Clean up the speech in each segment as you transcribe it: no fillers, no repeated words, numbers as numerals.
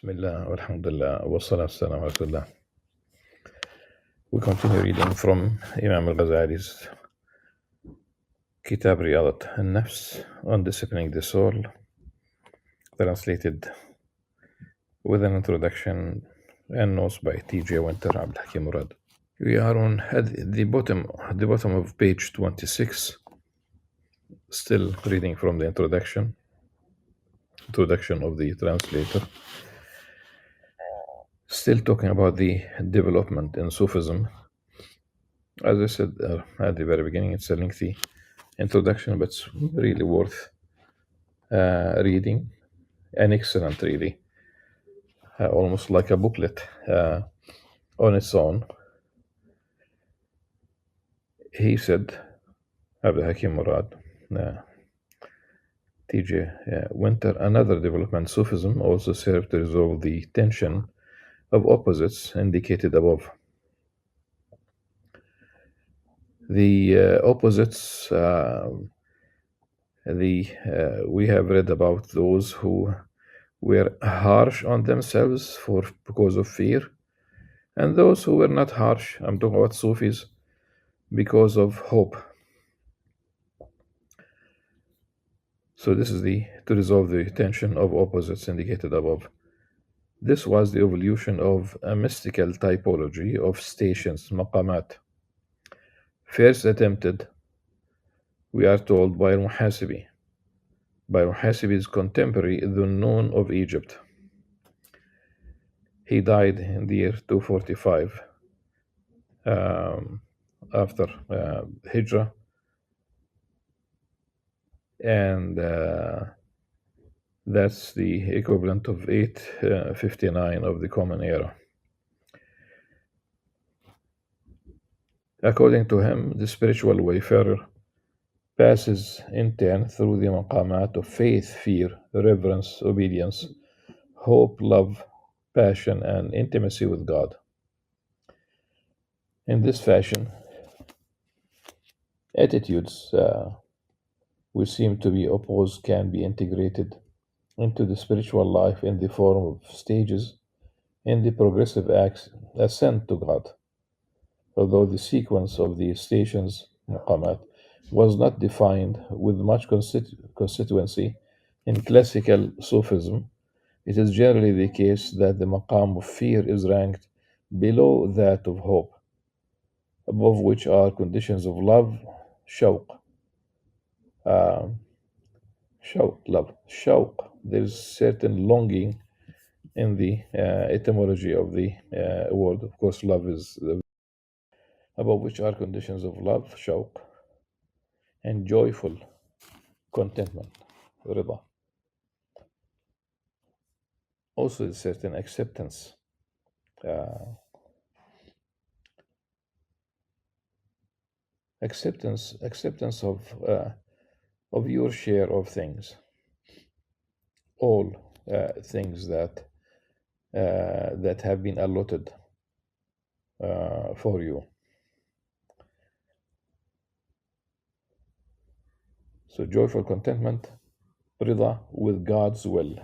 Bismillah, alhamdulillah, wa salatu salam ala rasulillah. We continue reading from Imam Al-Ghazali's Kitab Riyadat al-Nafs on disciplining the soul, translated with an introduction and notes by T.J. Winter Abdul Hakim Murad. We are on at the bottom of page 26, still reading from the introduction of the translator, still talking about the development in Sufism. As I said at the very beginning, it's a lengthy introduction, but it's really worth reading. An excellent, really, almost like a booklet on its own. He said, Abdul Hakim Murad, T.J. Winter, another development, Sufism, also served to resolve the tension of opposites indicated above. The opposites, we have read about those who were harsh on themselves because of fear, and those who were not harsh, I'm talking about Sufis, because of hope. So this is to resolve the tension of opposites indicated above. This was the evolution of a mystical typology of stations, maqamat, first attempted, we are told, by Muhasibi's contemporary, the Nun of Egypt. He died in the year 245 after Hijrah, and that's the equivalent of 859 of the Common Era. According to him, the spiritual wayfarer passes in turn through the maqamat of faith, fear, reverence, obedience, hope, love, passion, and intimacy with God. In this fashion, attitudes which seem to be opposed can be integrated into the spiritual life in the form of stages in the progressive ascent to God. Although the sequence of the stations, maqamat, was not defined with much constituency in classical Sufism, it is generally the case that the maqam of fear is ranked below that of hope, above which are conditions of love, shawq. Shawq. There's certain longing in the etymology of the word. Of course, love is above which are conditions of love, shawq, and joyful contentment, rida. Also, a certain acceptance. Acceptance of your share of things, all things that have been allotted for you. So joyful contentment, rida, with God's will.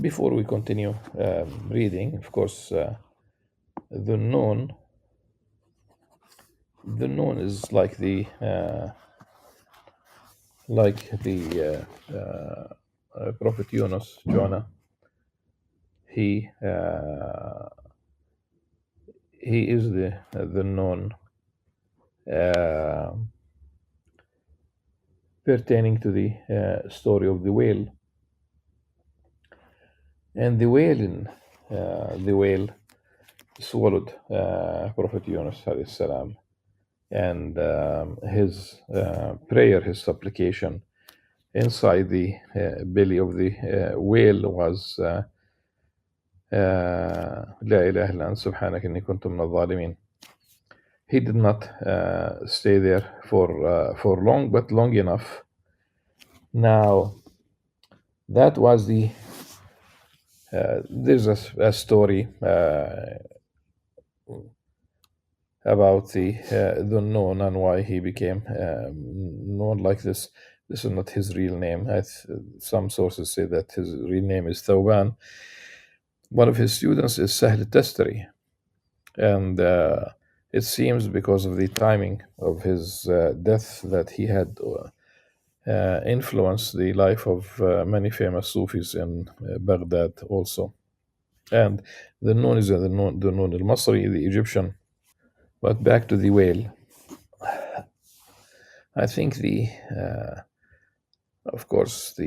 Before we continue reading, of course, the Nun is like the Prophet Jonah. He is the Nun pertaining to the story of the whale. And the whale swallowed Prophet Yunus alayhi salam, and his prayer, his supplication inside the belly of the whale was La ilaha illa ant subhanaka inni kuntu min adh-dhalimin. He did not stay there for long, but long enough. Now, that was there's a story about the known and why he became known like this. This is not his real name. Some sources say that his real name is Thawban. One of his students is Sahl Tastari, and it seems because of the timing of his death that he had influenced the life of many famous Sufis in Baghdad also. And the Nun is the Nun al-Masri, the Egyptian. But back to the whale. I think of course,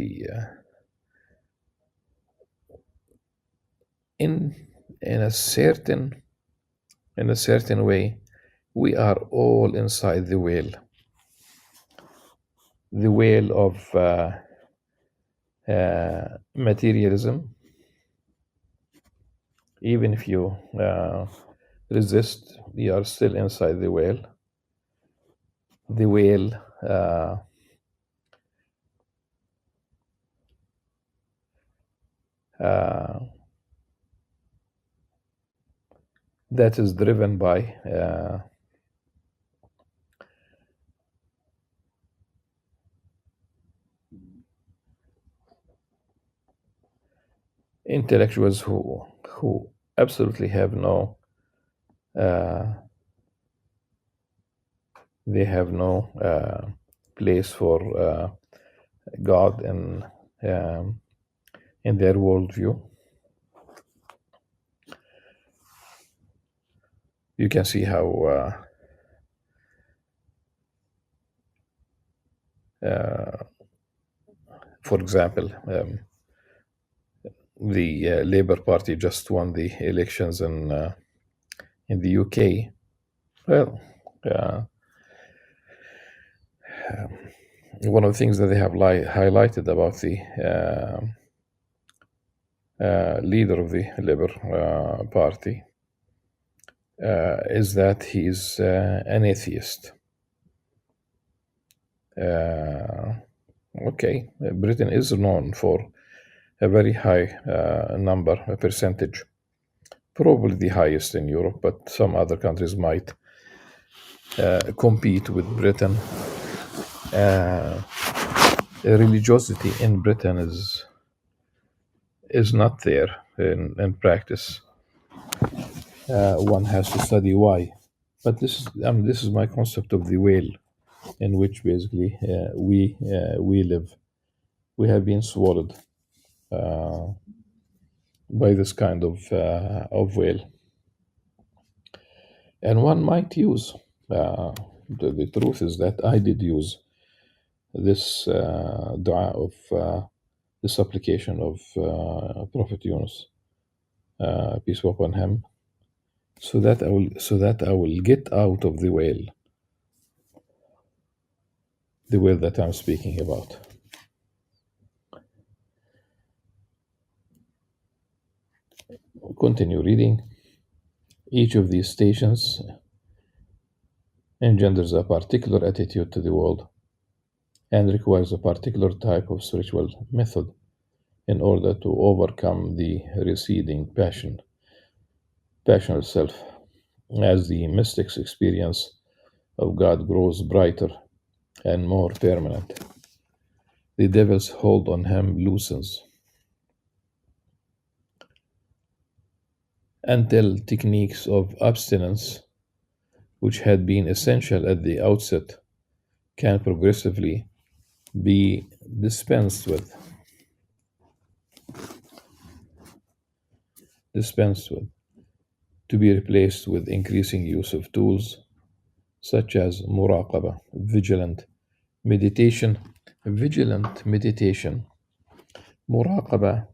in in a certain way, we are all inside the whale of materialism. Even if you resist, you are still inside the whale. The whale uh, that is driven by intellectuals who absolutely have no uh, they have no place for God um, in their worldview. You can see how, for example, the Labour Party just won the elections in the UK. Well, uh, one of the things that they have highlighted about the leader of the Labour Party is that he's an atheist. Okay, Britain is known for a very high a percentage, probably the highest in Europe, but some other countries might compete with Britain. Religiosity in Britain is not there in practice. One has to study why. But this is my concept of the whale, in which basically we live. We have been swallowed by this kind of whale, and one might use. The truth is that I did use this dua of this application of Prophet Yunus, peace be upon him, so that I will get out of the whale that I'm speaking about. Continue reading. Each of these stations engenders a particular attitude to the world and requires a particular type of spiritual method in order to overcome the receding passionate self. As the mystic's experience of God grows brighter and more permanent, the devil's hold on him loosens until techniques of abstinence, which had been essential at the outset, can progressively be dispensed with. Dispensed with, to be replaced with increasing use of tools such as muraqaba, vigilant meditation. Muraqaba,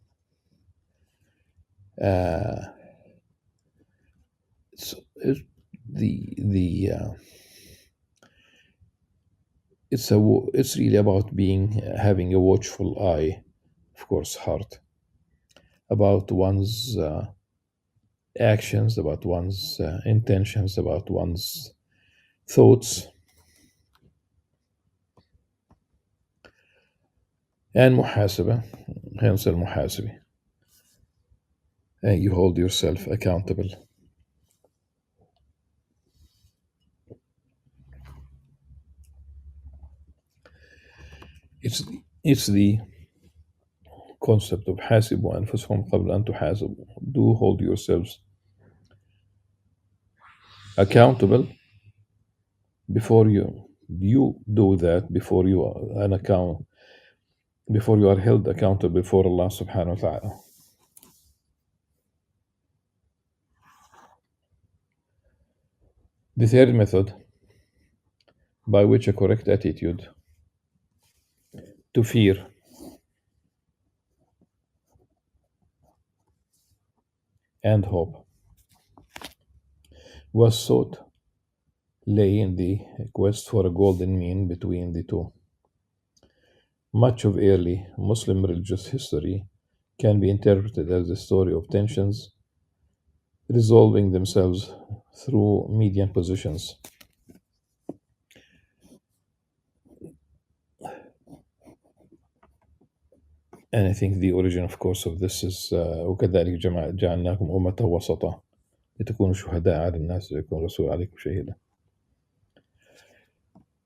it's, it, the it's really about having a watchful eye, of course, heart, about one's actions, about one's intentions, about one's thoughts. And muhasaba, hence al-muhasibi. You hold yourself accountable. It's it's the concept of حاسبوا أنفسهم قبل أن تحاسبوا. Do hold yourselves accountable before you do that before you are an account before you are held accountable before Allah subhanahu wa ta'ala. The third method, by which a correct attitude to fear and hope was sought, lay in the quest for a golden mean between the two. Much of early Muslim religious history can be interpreted as a story of tensions resolving themselves through median positions. And I think the origin, of course, of this is وكذلك جعلناكم أمة وسطا لتكونوا شهداء على الناس ويكون الرسول عليكم شهيدا.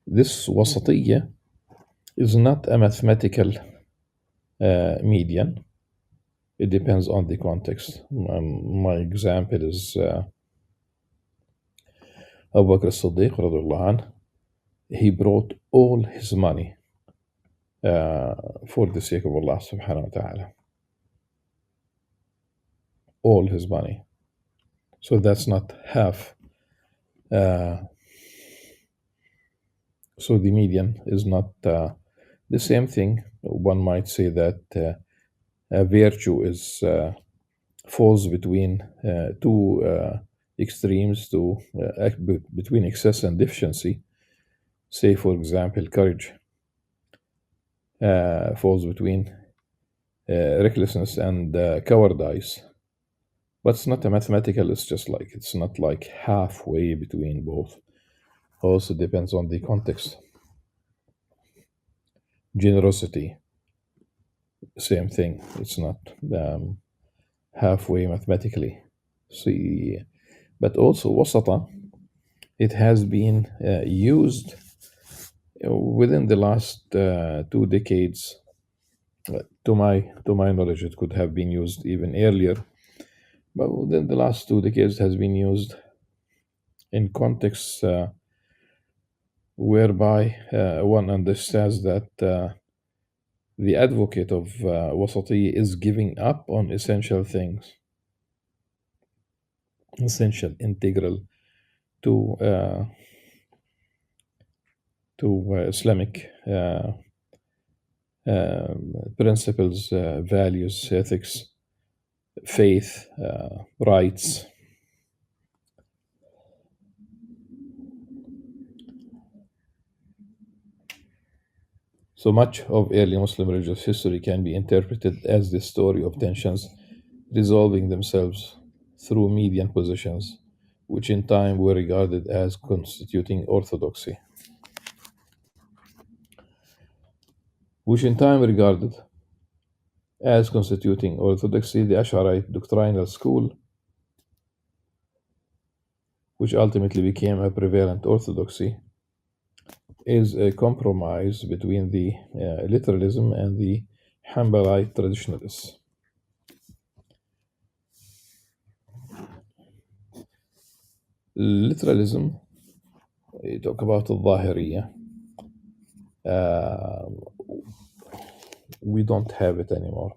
This وسطية is not a mathematical median. It depends on the context. My example is Abu Bakr as-Siddiq رضي الله عنه. He brought all his money for the sake of Allah subhanahu wa ta'ala. All his money. So that's not half. So the median is not the same thing. One might say that a virtue is falls between two extremes, between excess and deficiency. Say, for example, courage falls between recklessness and cowardice. But it's not a mathematical, it's not like halfway between both. Also depends on the context. Generosity, same thing. It's not halfway mathematically. See, but also wasata, it has been used within the last 2 decades. To my knowledge, it could have been used even earlier, but within the last 2 decades, it has been used in contexts whereby one understands that the advocate of wasati is giving up on essential things, essential, integral to Islamic principles, values, ethics, faith, rights. So much of early Muslim religious history can be interpreted as the story of tensions resolving themselves through median positions, which in time were regarded as constituting orthodoxy. The Ash'arite doctrinal school, which ultimately became a prevalent orthodoxy, is a compromise between the literalism and the Hanbalite traditionalists. Literalism, you talk about al-Zahiriyya. We don't have it anymore.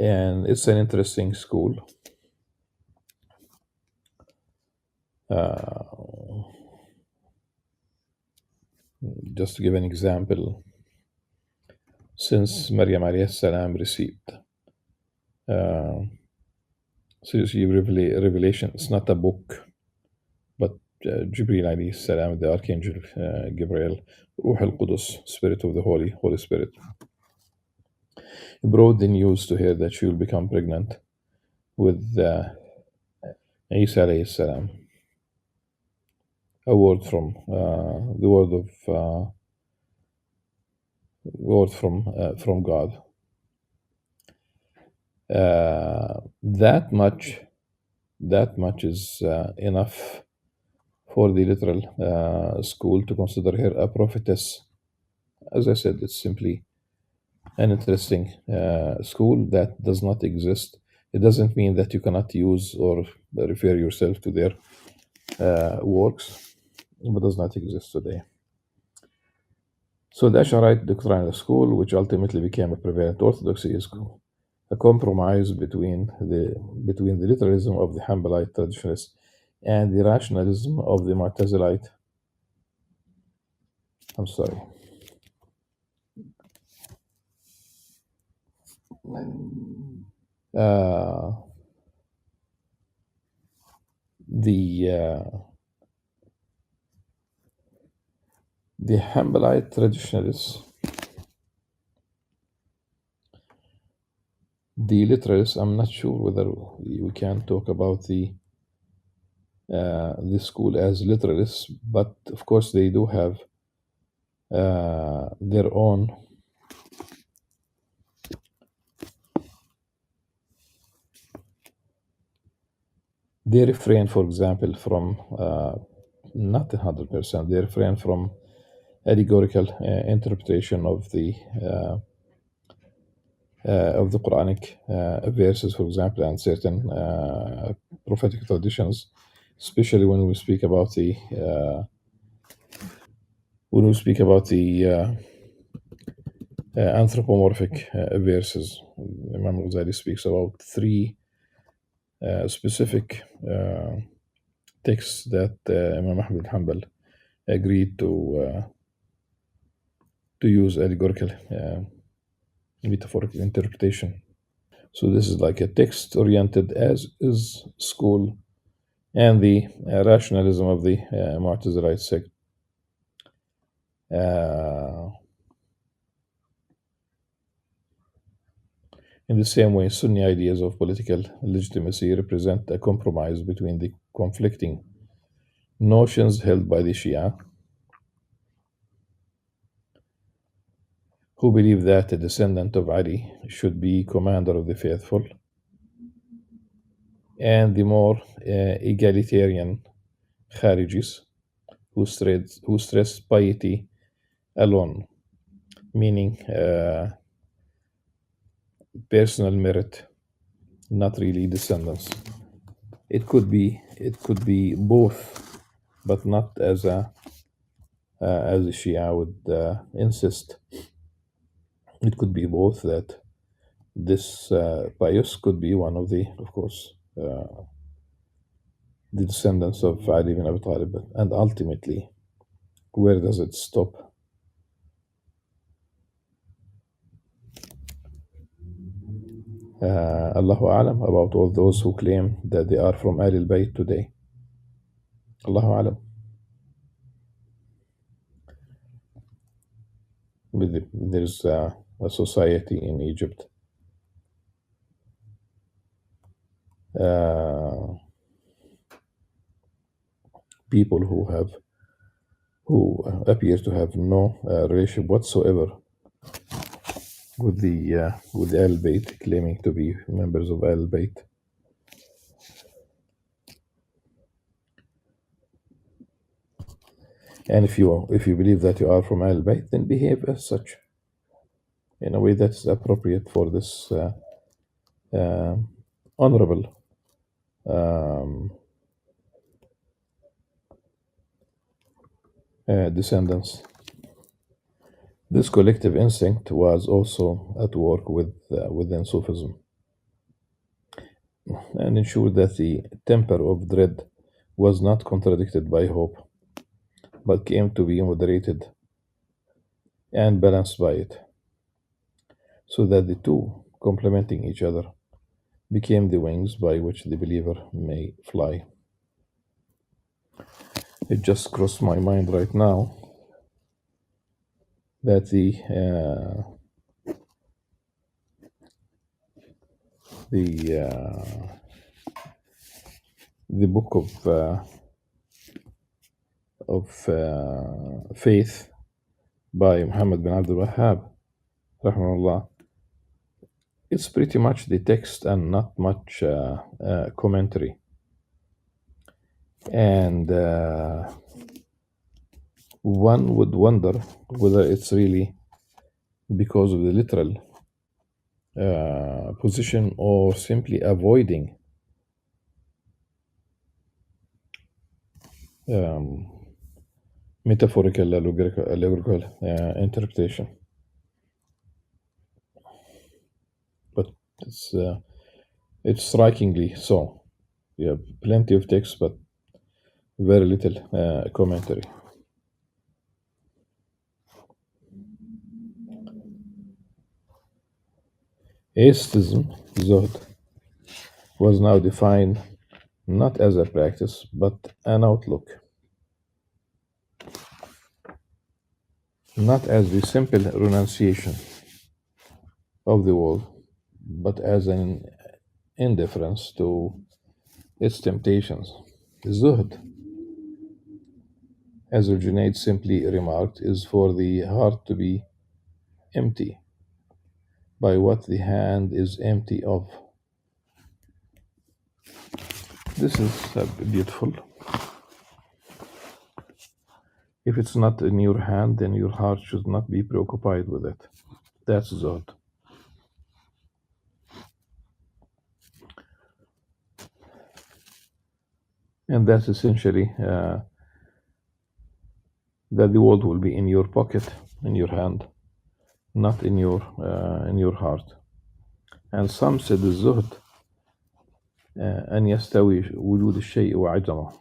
And it's an interesting school. Just to give an example, since Maryam alayhi salam received revelation, it's not a book, but Jibreel alayhi salam, the Archangel Gabriel, Ruh al-Qudus, Spirit of the Holy Spirit, he brought the news to her that she will become pregnant with Isa alayhi salam. A word from from God. That much is enough for the literal school to consider her a prophetess, as I said, it's simply an interesting school that does not exist. It doesn't mean that you cannot use or refer yourself to their works, but does not exist today. So the Asharite doctrinal school, which ultimately became a prevalent orthodoxy, is a compromise between the literalism of the Hanbalite traditionalists and the rationalism of the Mu'tazilite. I'm sorry. Uh, the uh, the Hanbalite traditionalists, the literalists. I'm not sure whether we can talk about the school as literalists, but of course they do have their own. They refrain, for example, from not 100%. They refrain from allegorical interpretation of the Quranic verses, for example, and certain prophetic traditions, especially when we speak about the anthropomorphic verses. Imam Ghazali speaks about three specific texts that Imam Ahmad Hanbal agreed to use allegorical metaphorical interpretation. So this is like a text-oriented as is school, and the rationalism of the Mu'tazilite sect. Uh, in the same way, Sunni ideas of political legitimacy represent a compromise between the conflicting notions held by the Shia, who believe that a descendant of Ali should be commander of the faithful, and the more egalitarian Kharijis, who stress piety alone, meaning personal merit, not really descendants. It could be both, but not as a Shia would insist. It could be both, that this pious could be one of the, of course, the descendants of Ali ibn Abi Talib, and ultimately, where does it stop? Allahu Alam about all those who claim that they are from Ahl al-Bayt today. Allahu Alam. There's a society in Egypt, uh, people who appear to have no relationship whatsoever with the Al Bayt, claiming to be members of Al Bayt. And if you believe that you are from Al Bayt, then behave as such in a way that's appropriate for this uh, honorable um, descendants. This collective instinct was also at work within Sufism, and ensured that the temper of dread was not contradicted by hope, but came to be moderated and balanced by it, so that the two, complementing each other, became the wings by which the believer may fly. It just crossed my mind right now that the book of faith by Muhammad bin Abdul Wahhab, rahimahullah, it's pretty much the text and not much commentary. And one would wonder whether it's really because of the literal position, or simply avoiding um, metaphorical allegorical interpretation. But it's uh, it's strikingly so. You have plenty of text, but very little commentary. Aesthetism, Zuhd, was now defined not as a practice, but an outlook, not as the simple renunciation of the world, but as an indifference to its temptations. Zuhd, as Junaid simply remarked, is for the heart to be empty by what the hand is empty of. This is beautiful. If it's not in your hand, then your heart should not be preoccupied with it. That's Zuhd. And that's essentially that the world will be in your pocket, in your hand, not in your heart. And some said الزهد أن يستوي وجود الشيء وعدمه.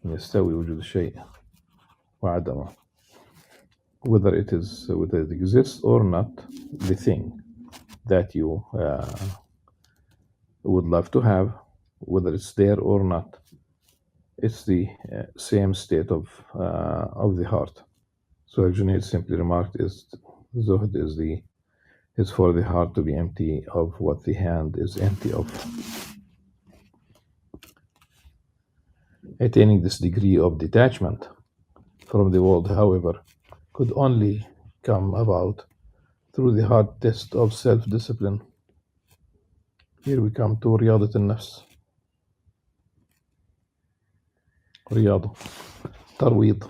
أن يستوي وجود الشيء وعدمه. Whether it exists or not, the thing that you would love to have, whether it's there or not, it's the same state of the heart. So Junaid simply remarked, is Zuhd is for the heart to be empty of what the hand is empty of. Attaining this degree of detachment from the world, however, could only come about through the hard test of self-discipline. Here we come to رياضة النفس. رياضة ترويض.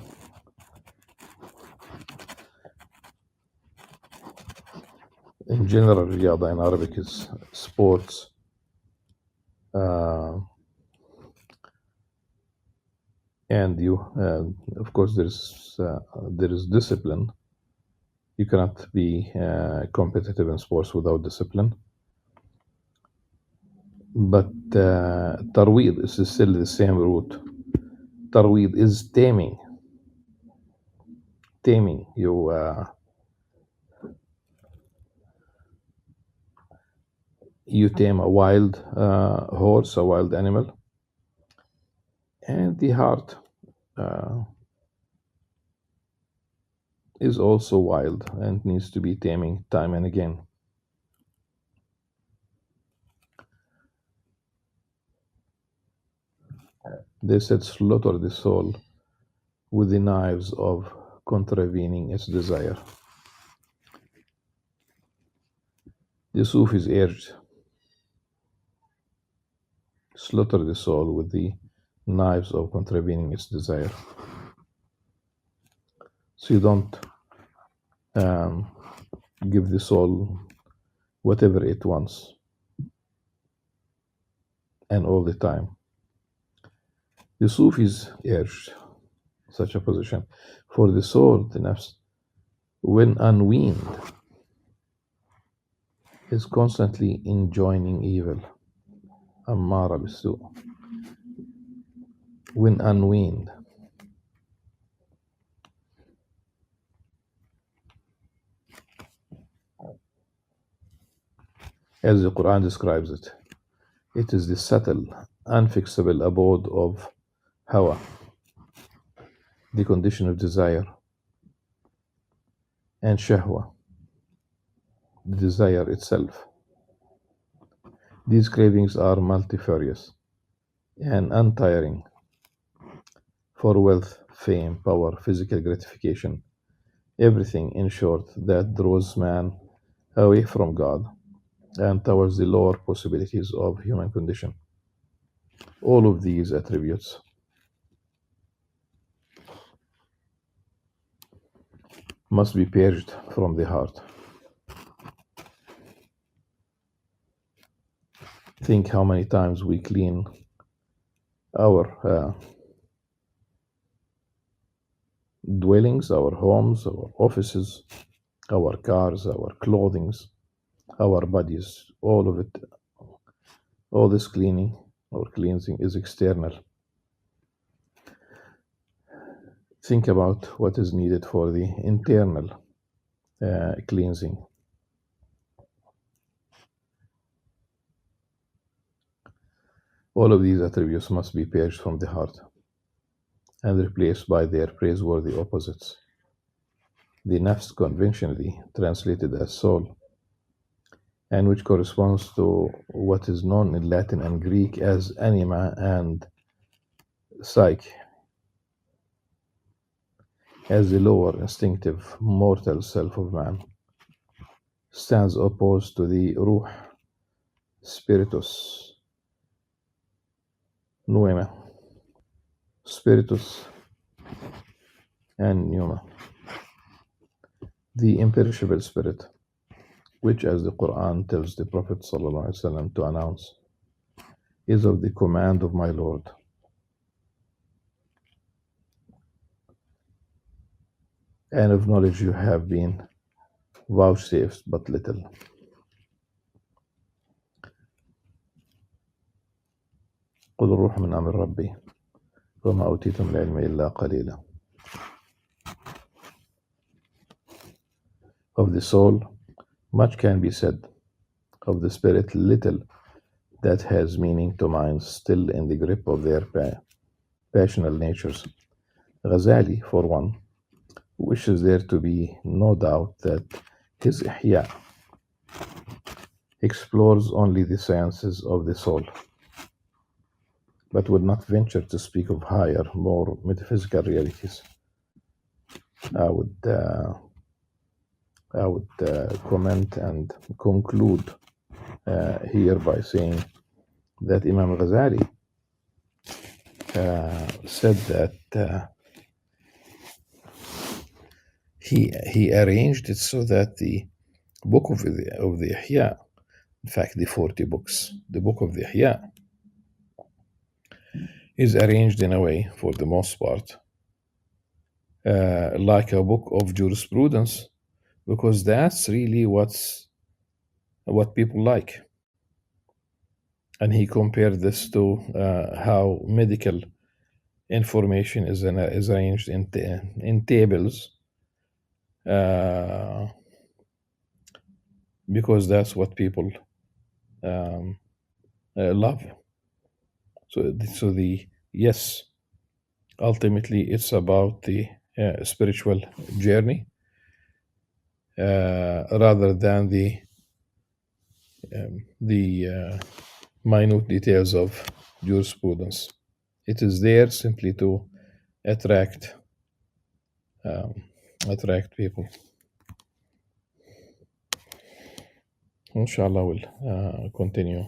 In general, رياضة in Arabic is sports. And you, of course, there is discipline. You cannot be competitive in sports without discipline. But tarweed is still the same root. Tarweed is taming. Taming. You tame a wild horse, a wild animal, and the heart is also wild and needs to be taming time and again. They said, slaughter the soul with the knives of contravening its desire. The Sufis urged, slaughter the soul with the knives of contravening its desire. So you don't give the soul whatever it wants and all the time. The Sufis urged such a position. For the soul, the nafs, when unweaned, is constantly enjoining evil. Ammara bisu. When unweaned. As the Quran describes it, it is the subtle, unfixable abode of hawa, the condition of desire, and shahwa, the desire itself. These cravings are multifarious and untiring for wealth, fame, power, physical gratification, everything, in short, that draws man away from God and towards the lower possibilities of human condition. All of these attributes must be purged from the heart. Think how many times we clean our dwellings, our homes, our offices, our cars, our clothing, our bodies, all of it, all this cleaning or cleansing is external. Think about what is needed for the internal cleansing. All of these attributes must be purged from the heart and replaced by their praiseworthy opposites. The nafs, conventionally translated as soul, and which corresponds to what is known in Latin and Greek as anima and psyche, as the lower instinctive mortal self of man, stands opposed to the ruh, spiritus, pneuma, spiritus, and pneuma, the imperishable spirit, which, as the Quran tells the Prophet ﷺ to announce, is of the command of my Lord. And of knowledge you have been vouchsafed but little. قل الروح من أمر ربي وما أوتيتم من العلم إلا قليلا. Of the soul, much can be said. Of the spirit, little that has meaning to minds still in the grip of their passional natures. Ghazali, for one, wishes there to be no doubt that his Ihya explores only the sciences of the soul, but would not venture to speak of higher, more metaphysical realities. I would comment and conclude here by saying that Imam Ghazali said that he arranged it so that the book of the Ihya, in fact the 40 books, the book of the Ihya, is arranged in a way, for the most part, like a book of jurisprudence, because that's really what people like. And he compared this to how medical information is arranged in tables, because that's what people love. So yes, ultimately it's about the spiritual journey rather than the minute details of jurisprudence. It is there simply to attract people. Inshallah, we'll continue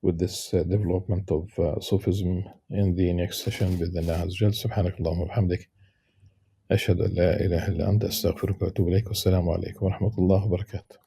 with this development of Sufism in the next session بإذن الله عز وجل. سبحانك اللهم وبحمدك أشهد أن لا إله إلا أنت أستغفرك وأتوب إليك والسلام عليكم ورحمة الله وبركاته.